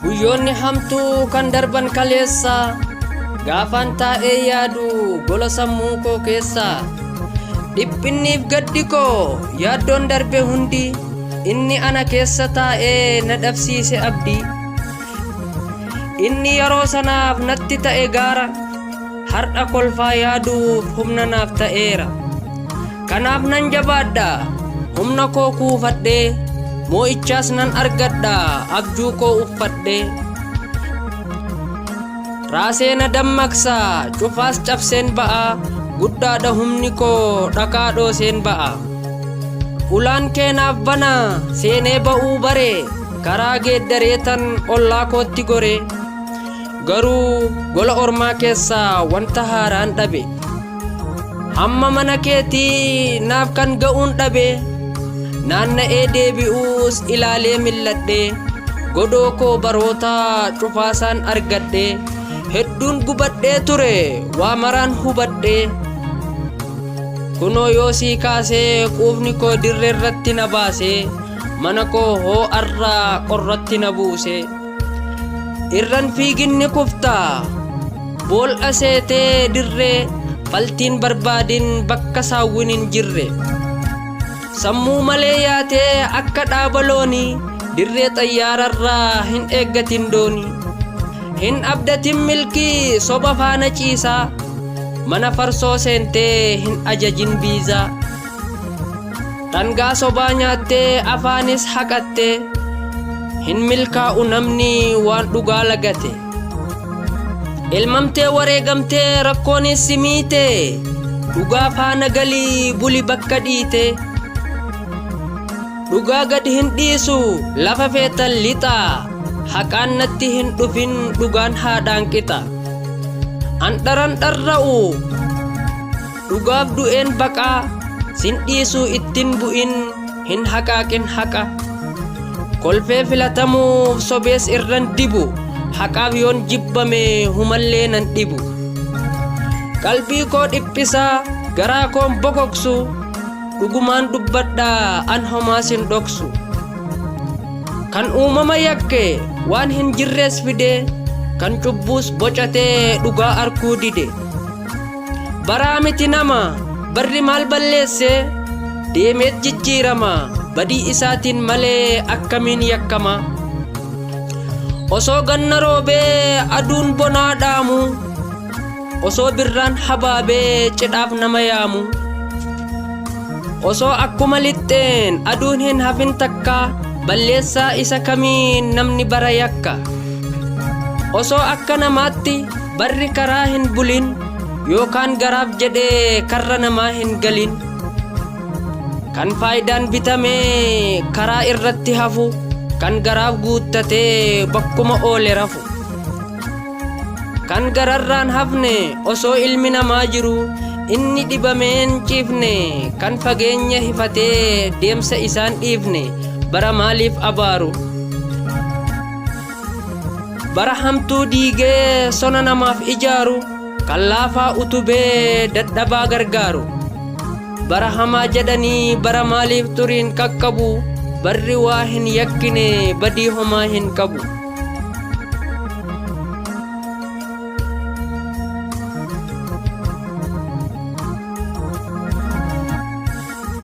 Guyyoonni hamtuu kan darban kaleessa gaafan taa'ee yaadu gola sammuu koo keessa. Dhiphinniif gaddi koo yaaddoon darbe hundi inni ana keessa taa'ee na dhabsiise abdii. Inni yeroo sanaaf natti ta'e gaara har'a kolfaa yaaduuf humna naaf ta'eera. Kanaaf nan jabaadha humna koo kuufadhee moo'ichaas nan argadha abjuu koo uffadhee. Raasee na dammaqsa cufaas cabseen ba'a guddaadha humni koo dhakaa dhooseen ba'a. Ulaan kee naaf bana seenee ba'uu bare karaa geeddareetan ollaa kootti gore. Garuu gola ormaa keessaa wanta haaraan dhabe hamma mana keetii naaf kan ga'uun dhabe. Naanna'ee deebi'uus ilaalee milladhe godoo koo baroota cufaasaan argadhe. Hedduun gubadhee ture waa maraan hubadhe. Kunoo yoo sii kaasee quufni koo dirree irratti na baase mana koo hoo'arraa qorratti na buuse. Irran fiiginni kuftaa bool'a seetee dirree faltiin barbaadin bakka saawwin hin jirre. Sammuu malee yaatee akka dhaaba loonii dirree xayyaararraa hin eeggatin doonii. Hin abdatin milkii soba faana ciisaa mana farsoo seentee hin ajajin biizaa. Dhangaa sobaa nyaattee afaanis haqattee hin milkaa'u namni waan dhugaa lagate. Ilmamtee wareegamtee rakkoonis simiite dhugaa faana galii buli bakka dhiite. Dhugaa gad hin dhiisu lafa feetan lixaa haqaan natti hin dhufin dhugaan haadhaan qixa. Andharan dharra'u dhugaaf du'een baqaa sin dhiisuu ittin bu'in hin haqaaqin haqa. Kolfee filatamuuf sobees irran dibu haqaaf yoon jibbame humallee nan dhibu. Qalbii koo dhiphisaa garaa koon bokoksu dhugumaan dubbadhaa an homaas hin dhoksu. Kan uumama yakke waan hin jirrees fide kan cubbuus bocatee dhugaa arkuu dide. Baraa miti nama barri maal balleesse deemeet jijjiirama badii isaatiin malee akkamiin yakkama. Osoo ganna roobee aduun bonaa dhaamu osoo birraan habaabee cidhaaf nama yaamu. Osoo akkuma lixxeen aduun hin hafin takka balleessaa isa kamiin namni bara yakka. Osoo akka namaatti barri karaa hin bulin yookaan garaaf jedhee karra namaa hin galin. Kan faayidaan bitamee karaa irratti hafu kan garaaf guuttatee bakkuma oole rafu. Kan gararraan hafne osoo ilmi namaa jiru inni dhibameen ciifne kan fageenya hifatee deemsa isaan dhiifne bara maaliif abaaru. Bara hamtuu diigee sona namaaf ijaaru kan laafaa utubee dadhabaa gargaaru. Bara hamaa jedhanii bara maaliif turiin qaqqabu barri waa hin yakkine badii homaa hin qabu.